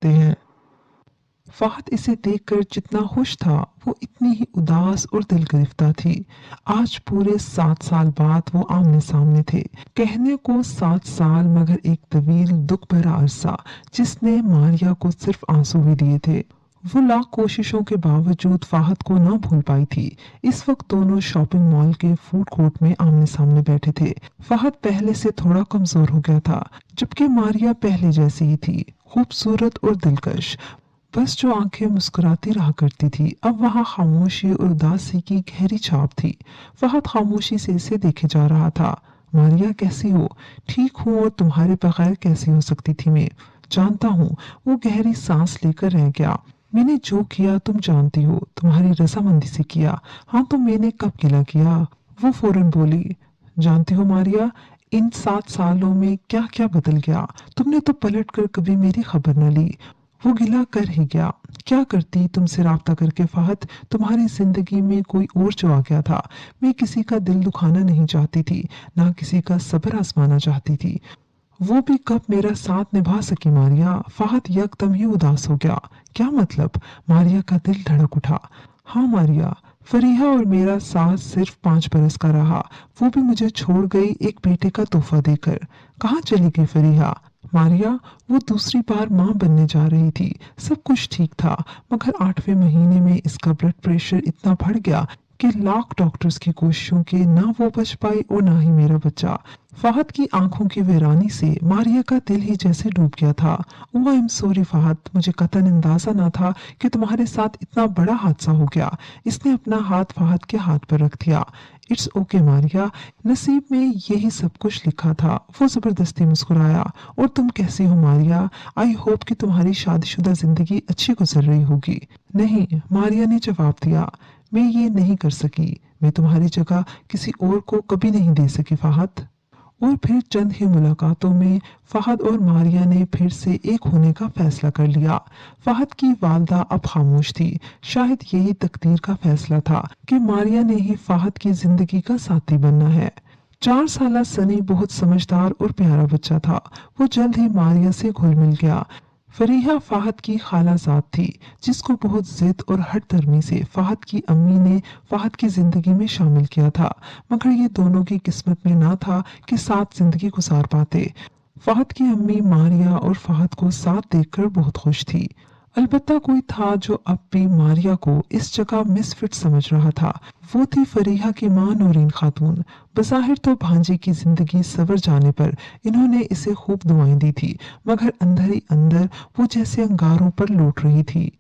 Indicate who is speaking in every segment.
Speaker 1: सकते हैं। फहद इसे देखकर जितना खुश था वो इतनी ही उदास और दिल गिरफ्ता थी। आज पूरे 7 साल बाद वो आमने सामने थे। कहने को 7 साल, मगर एक तवील दुख भरा अरसा जिसने मारिया को सिर्फ आंसू ही दिए थे। वो लाख कोशिशों के बावजूद फहद को ना भूल पाई थी। इस वक्त दोनों शॉपिंग मॉल के फूड कोर्ट में आमने सामने बैठे थे। फहद पहले से थोड़ा कमजोर हो गया था, जबकि मारिया पहले जैसी ही थी, खूबसूरत और दिलकश। बस जो आंखें मुस्कुराती रहा करती थी, अब वहां खामोशी और उदासी की गहरी छाप थी। फहद खामोशी से इसे देखे जा रहा था। मारिया, कैसी हो? ठीक हूँ, और तुम्हारे बगैर कैसी हो सकती थी मैं? जानता हूँ। वो गहरी सांस लेकर रह गया। मैंने जो किया तुम जानती हो, तुम्हारी रजामंदी से किया। हाँ, तो मैंने कब गिला किया? वो फौरन बोली, जानती हो मारिया, इन 7 सालों में क्या क्या बदल गया। तुमने तो पलट कर कभी मेरी खबर न ली। वो गिला कर ही गया। क्या करती तुमसे राब्ता करके फहद? तुम्हारी जिंदगी में कोई और जो आ गया था। मैं किसी का दिल दुखाना नहीं चाहती थी, ना किसी का सब्र आजमाना चाहती थी। वो भी कब मेरा साथ निभा सकी मारिया? फहद यकदम ही उदास हो गया। क्या मतलब? मारिया का दिल धड़क उठा। हाँ मारिया, फरीहा और मेरा साथ सिर्फ 5 बरस का रहा। वो भी मुझे छोड़ गई एक बेटे का तोहफा देकर। कहाँ चली गई फरीहा? मारिया, वो दूसरी बार माँ बनने जा रही थी। सब कुछ ठीक था, मगर 8वें महीने में इसका ब्लड प्रेशर इतना बढ़ गया कि लाख डॉक्टर्स की कोशिशों के ना वो बच पाई और ना ही मेरा बच्चा। फहद की आंखों की वीरानी से मारिया का दिल ही जैसे डूब गया था। ओह, आई एम सॉरी फहद, मुझे कतन अंदाजा ना था कि तुम्हारे साथ इतना बड़ा हादसा हो गया। इसने अपना हाथ फहद के हाथ पर रख दिया। इट्स ओके मारिया, नसीब में यही सब कुछ लिखा था। वो जबरदस्ती मुस्कुराया। और तुम कैसी हो मारिया? आई होप कि तुम्हारी शादीशुदा जिंदगी अच्छी गुजर रही होगी। नहीं, मारिया ने जवाब दिया, मैं ये नहीं कर सकी। मैं तुम्हारी जगह किसी और को कभी नहीं दे सकी फहद। और फिर चंद ही मुलाकातों में फहद और मारिया ने फिर से एक होने का फैसला कर लिया। फहद की वालदा अब खामोश थी। शायद यही तकदीर का फैसला था कि मारिया ने ही फहद की जिंदगी का साथी बनना है। 4 साला सनी बहुत समझदार और प्यारा बच्चा था। वो जल्द ही मारिया से घुल मिल गया। फरीहा फहद की खालाजाद थी, जिसको बहुत जिद और हट धर्मी से फहद की अम्मी ने फहद की जिंदगी में शामिल किया था। मगर ये दोनों की किस्मत में ना था कि साथ जिंदगी गुजार पाते। फहद की अम्मी मारिया और फहद को साथ देखकर बहुत खुश थी। अलबत्ता कोई था जो अब भी मारिया को इस जगह मिसफिट समझ रहा था। वो थी फरीहा की मां नूरीन खातून। बज़ाहिर तो भांजे की जिंदगी सवर जाने पर इन्होंने इसे खूब दुआएं दी थी, मगर अंदर ही अंदर वो जैसे अंगारों पर लौट रही थी।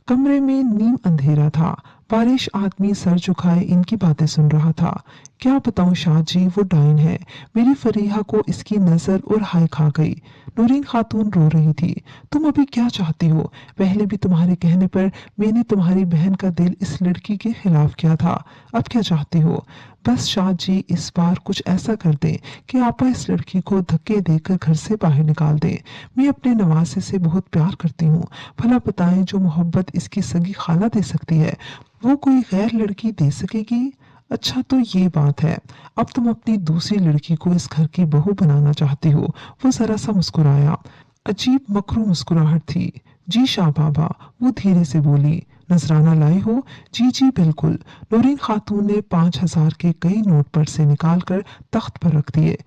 Speaker 1: कमरे में नीम अंधेरा था। बारिश आदमी सर झुकाए इनकी बातें सुन रहा था। क्या बताऊं शाह जी, वो डाइन है। मेरी फरीहा को इसकी नजर और हाय खा गई। नूरीन खातून रो रही थी। तुम अभी क्या चाहती हो? पहले भी तुम्हारे कहने पर मैंने तुम्हारी बहन का दिल इस लड़की के खिलाफ किया था। अब क्या चाहती हो? बस शाह जी, इस बार कुछ ऐसा कर दें कि आपा इस लड़की को धक्के देकर घर से बाहर निकाल दें। मैं अपने नवासे से बहुत प्यार करती हूँ। भला बताएं, जो मोहब्बत इसकी सगी खाला दे सकती है, वो कोई गैर लड़की दे सकेगी? अच्छा, तो ये बात है। अब तुम अपनी दूसरी लड़की को इस घर की बहू बनाना चाहती हो। वो जरा सा मुस्कुराया। अजीब मकरू मुस्कुराहट थी। जी शाह बाबा, वो धीरे से बोली। नजराना लाए हो? जी जी बिल्कुल। नूरीन खातून ने 5,000 के कई नोट पर से निकालकर तख्त पर रख दिए।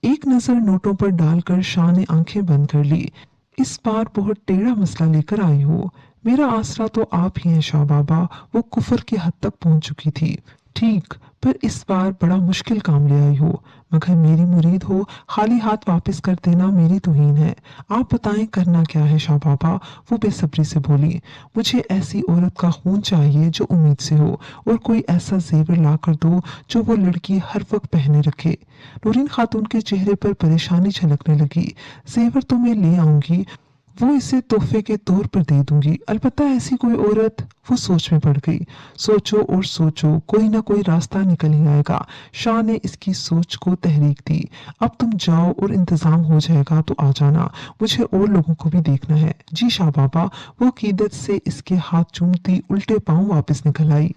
Speaker 1: एक नजर नोटों पर डालकर शाह ने आंखें बंद कर ली। इस बार बहुत टेढ़ा मसला लेकर आई हो। मेरा आसरा तो आप ही हैं शाह बाबा। वो कुफर की हद तक पहुंच चुकी थी। ठीक, पर इस बार बड़ा मुश्किल काम ले आई हो। मगर मेरी मुरीद हो, खाली हाथ वापस कर देना मेरी तौहीन है। आप बताएं करना क्या है शाह बाबा? वो बेसब्री से बोली। मुझे ऐसी औरत का खून चाहिए जो उम्मीद से हो, और कोई ऐसा जेवर ला कर दो जो वो लड़की हर वक्त पहने रखे। नूरीन खातून के चेहरे पर परेशानी झलकने लगी। जेवर तो मैं ले आऊंगी, वो इसे तोहफे के तौर पर दे दूंगी। अलबत्ता ऐसी कोई औरत। वो सोच में पड़ गई। सोचो और सोचो, कोई ना कोई रास्ता निकल ही आएगा। शाह ने इसकी सोच को तहरीक दी। अब तुम जाओ और इंतजाम हो जाएगा तो आ जाना। मुझे और लोगों को भी देखना है। जी शाह बाबा। वो कीदत से इसके हाथ चूमती उल्टे पांव वापस निकल आई।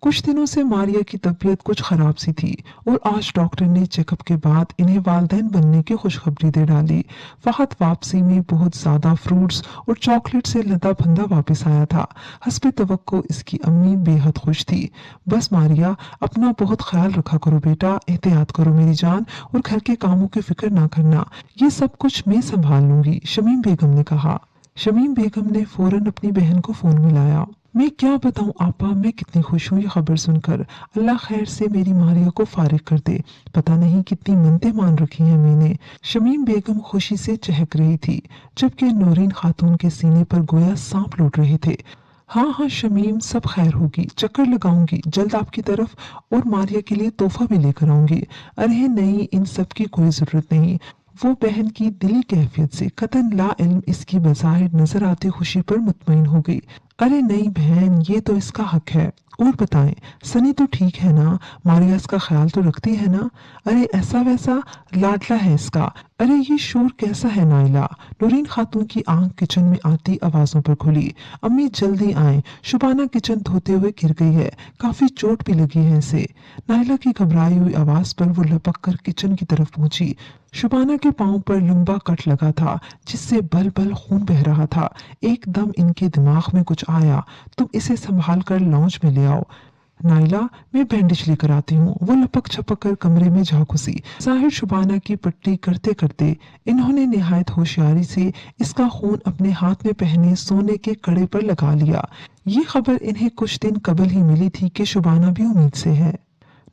Speaker 1: कुछ दिनों से मारिया की तबीयत कुछ खराब सी थी और आज डॉक्टर ने चेकअप के बाद इन्हें वालिदैन बनने की खुशखबरी दे डाली। फहद वापसी में बहुत ज्यादा फ्रूट्स और चॉकलेट से लदा फंदा वापस आया था। हस्बे तवक्को इसकी अम्मी बेहद खुश थी। बस मारिया, अपना बहुत ख्याल रखा करो बेटा, एहतियात करो मेरी जान, और घर के कामों की फिक्र ना करना, ये सब कुछ मैं संभाल लूंगी, शमीम बेगम ने कहा। शमीम बेगम ने फौरन अपनी बहन को फोन मिलाया। मैं क्या बताऊं आपा, मैं कितनी खुश हूँ ये खबर सुनकर। अल्लाह खैर से मेरी मारिया को फारिग कर दे। पता नहीं कितनी मन्नतें मान रखी हैं मैंने। शमीम बेगम खुशी से चहक रही थी, जबकि नूरीन खातून के सीने पर गोया सांप लौट रहे थे। हाँ हाँ शमीम, सब खैर होगी, चक्कर लगाऊंगी जल्द आपकी तरफ, और मारिया के लिए तोहफा भी लेकर आऊंगी। अरे नहीं, इन सब की कोई जरूरत नहीं। वो बहन की दिली कैफियत से कतन ला इल्म इसकी बज़ाहिर नजर आती खुशी पर मुतमईन हो गई। अरे नहीं बहन, ये तो इसका हक है। और बताएं, सनी तो ठीक है ना? मारिया इसका ख्याल तो रखती है ना? अरे ऐसा वैसा लाडला है इसका। अरे ये शोर कैसा है नाइला? नूरीन खातून की आंख किचन में आती आवाजों पर खुली। अम्मी जल्दी आए, शुबाना किचन धोते हुए गिर गई है, काफी चोट भी लगी है इसे। नाइला की घबराई हुई आवाज पर वो लपक कर किचन की तरफ पहुंची। शुबाना के पांव पर लंबा कट लगा था, जिससे बल बल खून बह रहा था। एकदम इनके दिमाग में कुछ आया। तुम इसे संभाल कर लॉन्ज में ले आओ। नाइला, मैं बैंडेज लेकर आती हूँ। वो लपक छपक कर कमरे में जा घुसी। जाहिर शुबाना की पट्टी करते करते इन्होंने निहायत होशियारी से इसका खून अपने हाथ में पहने सोने के कड़े पर लगा लिया। ये खबर इन्हें कुछ दिन कबल ही मिली थी कि शुबाना भी उम्मीद से है।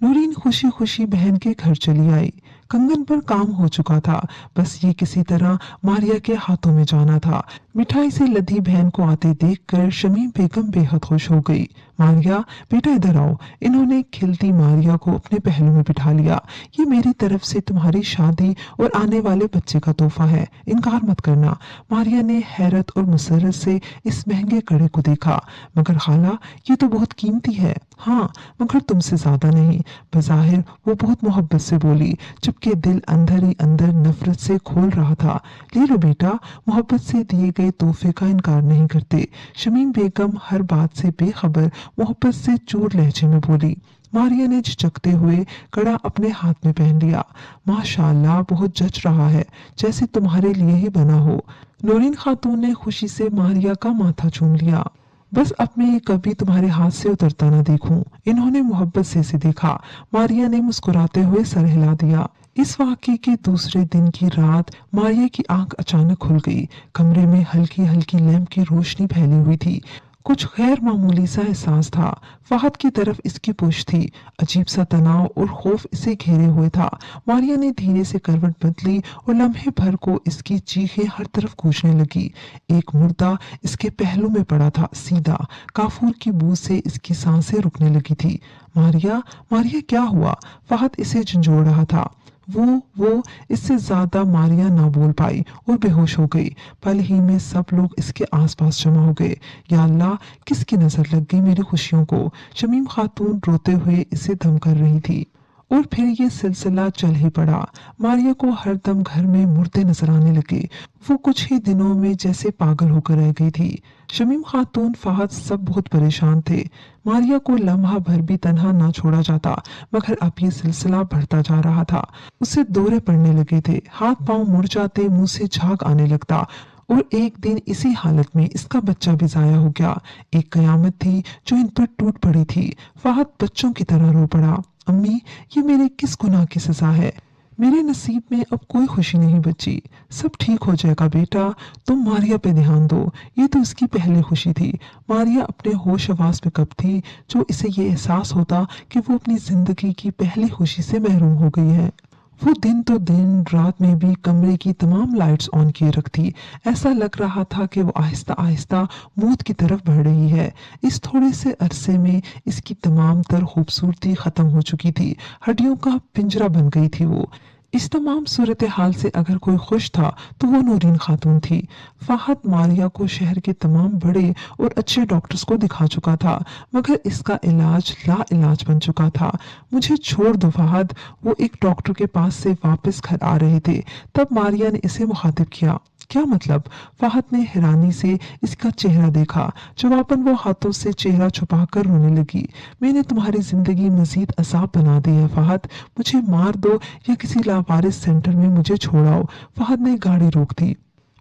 Speaker 1: नूरीन खुशी खुशी बहन के घर चली आई। कंगन पर काम हो चुका था, बस ये किसी तरह मारिया के हाथों में जाना था। मिठाई से लदी बहन को आते देखकर शमीम बेगम बेहद खुश हो गई। मारिया बेटा इधर आओ। इन्होंने खिलती मारिया को अपने पहलू में बिठा लिया। ये मेरी तरफ से तुम्हारी शादी और आने वाले बच्चे का तोहफा है, इनकार मत करना। मारिया ने हैरत और मुसर्रत से इस महंगे कड़े को देखा। मगर खाला, ये तो बहुत कीमती है। हाँ, मगर तुमसे ज्यादा नहीं। बज़ाहिर वो बहुत मोहब्बत से बोली, जबकि दिल अंदर ही अंदर नफरत से खोल रहा था। ले लो बेटा, मोहब्बत से दिए गए तोहफे का इनकार नहीं करते। शमीम बेगम हर बात से बेखबर मोहब्बत से चूर लहजे में बोली। मारिया ने झिझकते हुए कड़ा अपने हाथ में पहन लिया। माशाल्लाह, बहुत जच रहा है, जैसे तुम्हारे लिए ही बना हो। नूरीन खातून ने खुशी से मारिया का माथा चूम लिया। बस अब मैं ये कभी तुम्हारे हाथ से उतरता ना देखूं। इन्होंने मोहब्बत से इसे देखा। मारिया ने मुस्कुराते हुए सर हिला दिया। इस वाकये के दूसरे दिन की रात मारिया की आंख अचानक खुल गई। कमरे में हल्की हल्की लैंप की रोशनी फैली हुई थी। कुछ गैर मामूली सा एहसास था। फहद की तरफ इसकी पुश थी। अजीब सा तनाव और खौफ इसे घेरे हुए था। मारिया ने धीरे से करवट बदली और लम्हे भर को इसकी चीखें हर तरफ गूंजने लगी। एक मुर्दा इसके पहलू में पड़ा था, सीधा। काफूर की बू से इसकी सांसें रुकने लगी थी। मारिया, मारिया क्या हुआ? फहद इसे झंझोड़ रहा था। वो इससे ज्यादा मारिया ना बोल पाई और बेहोश हो गई। पल ही में सब लोग इसके आसपास जमा हो गए। या अल्लाह, किसकी नजर लग गई मेरी खुशियों को? शमीम खातून रोते हुए इसे धम कर रही थी। और फिर ये सिलसिला चल ही पड़ा। मारिया को हर दम घर में मुर्दे नजर आने लगे। वो कुछ ही दिनों में जैसे पागल होकर रह गई थी। शमीम खातून, फहद सब बहुत परेशान थे। मारिया को लम्हा भर भी तन्हा ना छोड़ा जाता, मगर अब ये सिलसिला बढ़ता जा रहा था। उसे दौरे पड़ने लगे थे, हाथ पांव मुड़ जाते, मुंह से झाग आने लगता। और एक दिन इसी हालत में इसका बच्चा भी जाया हो गया। एक कयामत थी जो इन पर टूट पड़ी थी। फहद बच्चों की तरह रो पड़ा। अम्मी, ये मेरे किस गुनाह की सजा है? मेरे नसीब में अब कोई खुशी नहीं बची। सब ठीक हो जाएगा बेटा, तुम मारिया पे ध्यान दो। ये तो उसकी पहली खुशी थी। मारिया अपने होश हवास में कब थी जो इसे ये एहसास होता कि वो अपनी जिंदगी की पहली खुशी से महरूम हो गई है। वो दिन तो दिन, रात में भी कमरे की तमाम लाइट्स ऑन किए रखती। ऐसा लग रहा था कि वो आहिस्ता आहिस्ता मौत की तरफ बढ़ रही है। इस थोड़े से अरसे में इसकी तमाम तर खूबसूरती खत्म हो चुकी थी। हड्डियों का पिंजरा बन गई थी वो। इस तमाम सूरत हाल से अगर कोई खुश था तो वो नूरीन खातून थी। फहद मारिया को शहर के तमाम बड़े और अच्छे डॉक्टर्स को दिखा चुका था, मगर इसका इलाज ला इलाज बन चुका था। मुझे छोड़ दो फहद। वो एक डॉक्टर के पास से वापस घर आ रहे थे, तब मारिया ने इसे मुखातिब किया। क्या मतलब? फहद ने हैरानी से इसका चेहरा देखा। जवाबन वो हाथों से चेहरा छुपाकर रोने लगी। मैंने तुम्हारी जिंदगी मजीद अजाब बना दी है फहद। मुझे मार दो या किसी लावारिस सेंटर में मुझे छोड़ाओ। फहद ने गाड़ी रोक दी।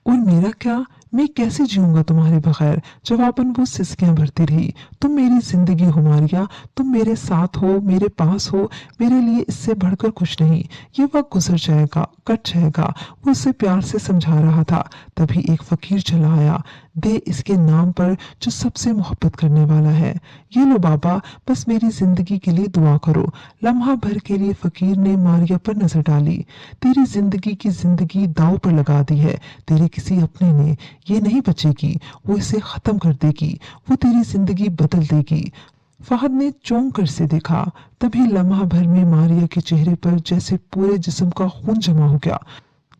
Speaker 1: और मेरा क्या? मैं कैसे जीऊंगा तुम्हारे बगैर? जवाबन वो सिसकियां भरती रही। तुम मेरी जिंदगी हो मारिया, तुम मेरे साथ हो, मेरे पास हो, मेरे लिए इससे बढ़कर कुछ नहीं। ये वक्त गुजर जाएगा, कट जाएगा। वो उसे प्यार से समझा रहा था। तभी एक फकीर चला आया। दे इसके नाम पर जो सबसे मोहब्बत करने वाला है। ये लो बाबा, बस मेरी जिंदगी के लिए दुआ करो। लम्हा भर के लिए फकीर ने मारिया पर नजर डाली। तेरी जिंदगी की जिंदगी दांव पर लगा दी है तेरे किसी अपने ने। ये नहीं बचेगी, वो इसे खत्म कर देगी, वो तेरी जिंदगी बदल देगी। फहद ने चौंक कर से देखा। तभी लम्हा भर में मारिया के चेहरे पर जैसे पूरे जिस्म का खून जमा हो गया।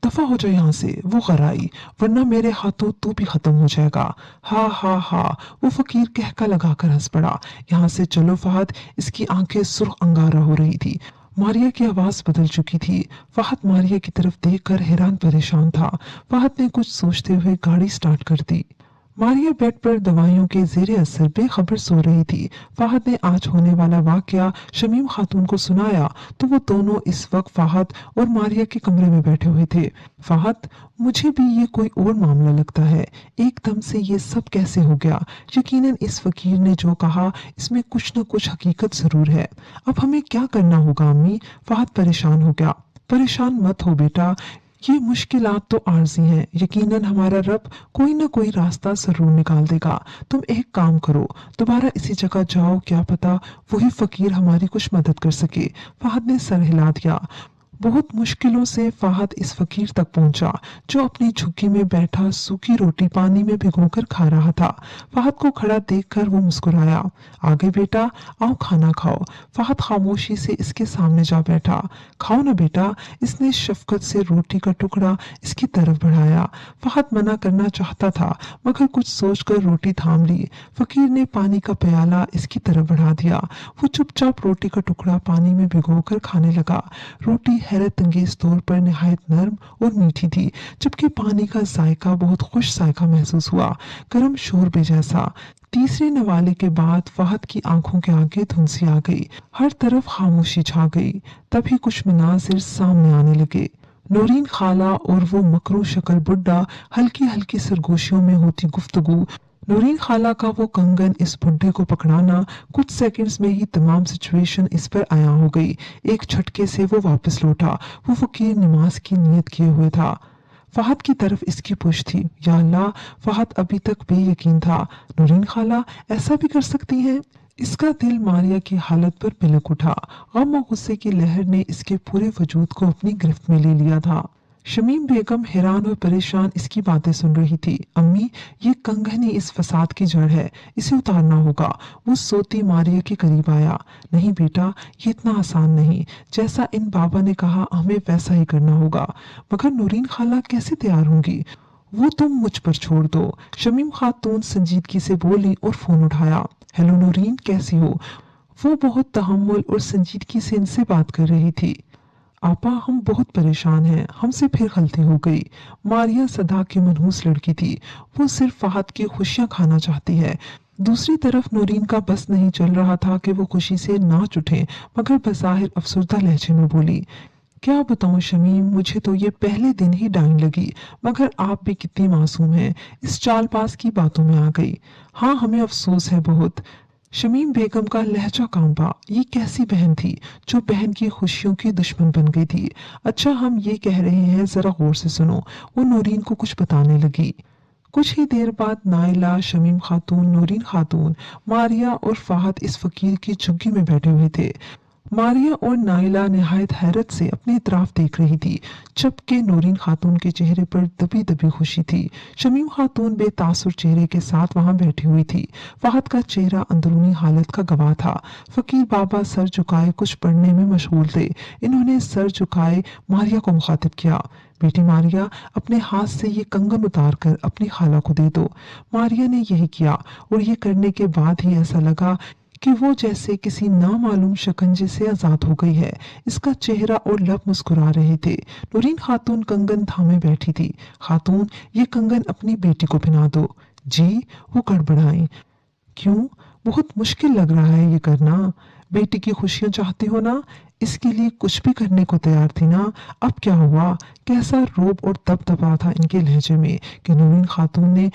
Speaker 1: दफा हो जाए यहाँ से, वो गराई, वरना मेरे हाथों तू भी खत्म हो जाएगा। हा हा हा, वो फकीर कहका लगाकर हंस पड़ा। यहाँ से चलो फहद। इसकी आंखें सुर्ख अंगारा हो रही थी। मारिया की आवाज बदल चुकी थी। फहद मारिया की तरफ देखकर हैरान परेशान था। फहद ने कुछ सोचते हुए गाड़ी स्टार्ट कर दी। मारिया बेड पर दवाइयों के जेरे असर बेखबर सो रही थी। फहद ने आज होने वाला वाकया शमीम खातून को सुनाया तो वो दोनों इस वक्त फहद और मारिया के कमरे में बैठे हुए थे। फहद, मुझे भी ये कोई और मामला लगता है। एकदम से ये सब कैसे हो गया? यकीनन इस फकीर ने जो कहा इसमें कुछ न कुछ हकीकत जरूर है। अब हमें क्या करना होगा अम्मी? फहद परेशान हो गया। परेशान मत हो बेटा, ये मुश्किलात तो आर्जी हैं। यकीनन हमारा रब कोई ना कोई रास्ता जरूर निकाल देगा। तुम एक काम करो, दोबारा इसी जगह जाओ, क्या पता वही फकीर हमारी कुछ मदद कर सके। फहद ने सर हिला दिया। बहुत मुश्किलों से फहद इस फकीर तक पहुंचा जो अपनी झुग्गी में बैठा सूखी रोटी पानी में भिगोकर खा रहा था। फहद को खड़ा देखकर वो मुस्कुराया। आगे बेटा, आओ खाना खाओ। फहद खामोशी से इसके सामने जा बैठा। खाओ ना बेटा। इसने शफकत से रोटी का टुकड़ा इसकी तरफ बढ़ाया। फहद मना करना चाहता था मगर कुछ सोचकर रोटी थाम ली। फकीर ने पानी का प्याला इसकी तरफ बढ़ा दिया। वो चुपचाप रोटी का टुकड़ा पानी में भिगोकर खाने लगा। रोटी हैरत अंगेज तौर पर निहायत नर्म और मीठी थी, जबकि पानी का जायका बहुत खुश जायका महसूस हुआ, गर्म शोरबे जैसा। तीसरे नवाले के बाद फहद की आंखों के आगे धुंसी आ गई। हर तरफ खामोशी छा गई। तभी कुछ मनाजिर सामने आने लगे। नौरीन खाला और वो मकरू शक्ल बुड्ढा हल्की हल्की सरगोशियों में होती गुफ्तगू। नौरीन खाला का वो कंगन इस बुड्ढे को पकड़ाना, कुछ सेकंड्स में ही तमाम सिचुएशन इस पर आया हो गई। एक झटके से वो वापस लौटा। वो फकीर नमाज की नियत किए हुए था। फहद की तरफ इसकी पुश थी। या अल्लाह, फहद अभी तक बेयकीन था। नौरीन खाला ऐसा भी कर सकती हैं? इसका दिल मारिया की हालत पर बिलक उठा। गम और गुस्से की लहर ने इसके पूरे वजूद को अपनी गिरफ्त में ले लिया था। शमीम बेगम हैरान और परेशान इसकी बातें सुन रही थी। अम्मी, ये कंगन ही इस फसाद की जड़ है, इसे उतारना होगा। वो सोती मारिया के करीब आया। नहीं बेटा, ये इतना आसान नहीं। जैसा इन बाबा ने कहा हमें वैसा ही करना होगा। मगर नूरीन खाला कैसे तैयार होंगी? वो तुम मुझ पर छोड़ दो। शमीम खातून संजीदगी से बोली और फोन उठाया। हेलो नूरीन, कैसी हो? वो बहुत तहम्मुल और संजीदगी से इनसे बात कर रही थी। आपा, हम बहुत परेशान हैं, हमसे फिर गलती हो गई। मारिया सदा की मनहूस लड़की थी। वो सिर्फ फहद की खुशियां खाना चाहती है। दूसरी तरफ नूरीन का बस नहीं चल रहा था कि वो खुशी से नाच उठे, मगर बज़ाहिर अफसुर्दा लहजे में बोली, क्या बताऊं शमीम, मुझे तो ये पहले दिन ही डाइन लगी। मगर आप भी कितनी मासूम हैं, इस चालबाज की बातों में आ गई। हाँ, हमें अफसोस है बहुत। शमीम बेगम का लहजा कांपा। ये कैसी बहन थी जो बहन की खुशियों की दुश्मन बन गई थी? अच्छा, हम ये कह रहे हैं, जरा गौर से सुनो। वो नूरीन को कुछ बताने लगी। कुछ ही देर बाद नाइला, शमीम खातून, नूरीन खातून, मारिया और फहद इस फकीर की झुग्गी में बैठे हुए थे। मारिया और नाइला निहायत हैरत से अपनी तरफ देख रही थी, जबकि नूरीन खातून के चेहरे पर दबी दबी खुशी थी। शमीम खातून बेतासुर चेहरे के साथ वहां बैठी हुई थी। फहद का चेहरा अंदरूनी हालत का गवाह था। फकीर बाबा सर झुकाए कुछ पढ़ने में मशगूल थे। इन्होंने सर झुकाए मारिया को मुखातिब किया। बेटी मारिया, अपने हाथ से ये कंगन उतार कर अपनी खाला को दे दो। मारिया ने यही किया और ये करने के बाद ही ऐसा लगा कि वो जैसे किसी नामालूम शिकंजे से आजाद हो गई है। इसका चेहरा और लब मुस्कुरा रहे थे। नूरीन खातून कंगन थामे बैठी थी। खातून, ये कंगन अपनी बेटी को पहना दो। जी, वो गड़बड़ाई। क्यों? बहुत मुश्किल लग रहा है ये करना। बेटी की खुशियां चाहती हो ना? इसके लिए कुछ भी करने को तैयार थी ना? अब क्या हुआ? कैसा रोब और दबदबा था इनके लहजे में कि नूरीन खातून ने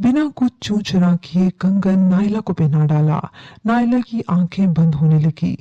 Speaker 1: बिना कुछ चूं चुरा किए कंगन नाइला को पहना डाला। नाइला की आंखें बंद होने लगी।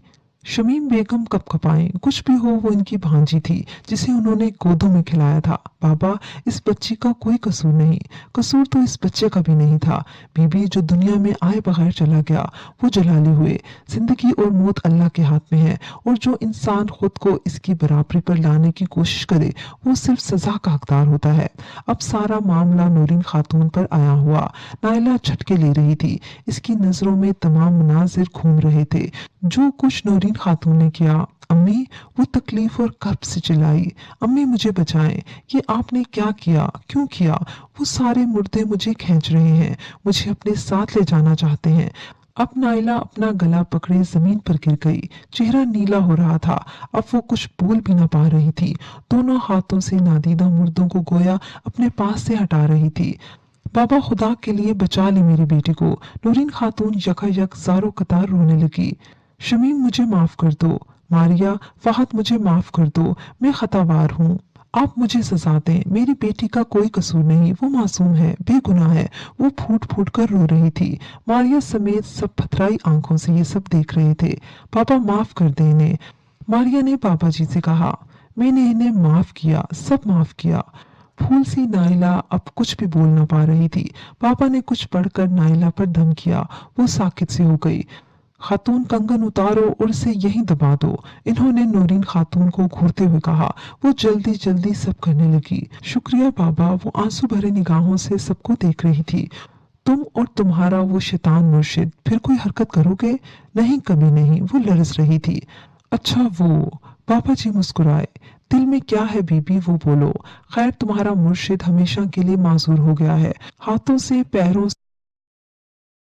Speaker 1: शमीम बेगम कपकपाई। कुछ भी हो, वो इनकी भांजी थी जिसे उन्होंने गोदों में खिलाया था। बाबा, इस बच्ची का कोई कसूर नहीं। कसूर तो इस बच्चे का भी नहीं था। बीबी, जो दुनिया में आए बगैर चला गया, वो जलाली हुए। जिंदगी और मौत अल्लाह के हाथ में है, और जो इंसान खुद को इसकी बराबरी पर लाने की कोशिश करे, वो सिर्फ सजा का हकदार होता है। अब सारा मामला नूरीन खातून पर आया हुआ। नाइला झटके ले रही थी। इसकी नजरों में तमाम मनाजिर घूम रहे थे। जो कुछ नूरीन खातून ने किया, अम्मी, वो तकलीफ और कर्ब से चिल्लाई। अम्मी, मुझे बचाएं। ये आपने क्या किया? क्यों किया? वो सारे मुर्दे मुझे खींच रहे हैं, मुझे अपने साथ ले जाना चाहते हैं। अब नाइला अपना गला पकड़े जमीन पर गिर गई। चेहरा नीला हो रहा था। अब वो कुछ बोल भी ना पा रही थी। दोनों हाथों से नादीदा मुर्दों को गोया अपने पास से हटा रही थी। बाबा, खुदा के लिए बचा ले मेरी बेटी को। नूरीन खातून यकायक ज़ारो कतार रोने लगी। शमीम, मुझे माफ कर दो। मारिया, फहद, मुझे माफ कर दो। मैं खतावार हूँ। आप मुझे सजा दें। मेरी बेटी का कोई कसूर नहीं। वो मासूम है, बेगुनाह है। वो फूट फूट कर रो रही थी। मारिया समेत सब पथराई आंखों से ये सब देख रहे थे। पापा, माफ कर दे इन्हें। मारिया ने पापा जी से कहा। मैंने इन्हें माफ किया, सब माफ किया। फूल सी नाइला अब कुछ भी बोल ना पा रही थी। पापा ने कुछ पढ़कर नाइला पर दम किया। वो साकित सी हो गई। खातून, कंगन उतारो और इसे यहीं दबा दो, इन्होंने नूरीन खातून को घूरते हुए कहा। वो जल्दी जल्दी सब करने लगी। शुक्रिया बाबा, वो आंसू भरे निगाहों से सबको देख रही थी। तुम और तुम्हारा वो शैतान मुर्शिद फिर कोई हरकत करोगे? नहीं, कभी नहीं, वो लरज रही थी। अच्छा, वो। पापा जी मुस्कुराए। दिल में क्या है बीबी, वो बोलो। खैर, तुम्हारा मुर्शिद हमेशा के लिए माजूर हो गया है। हाथों से पैरों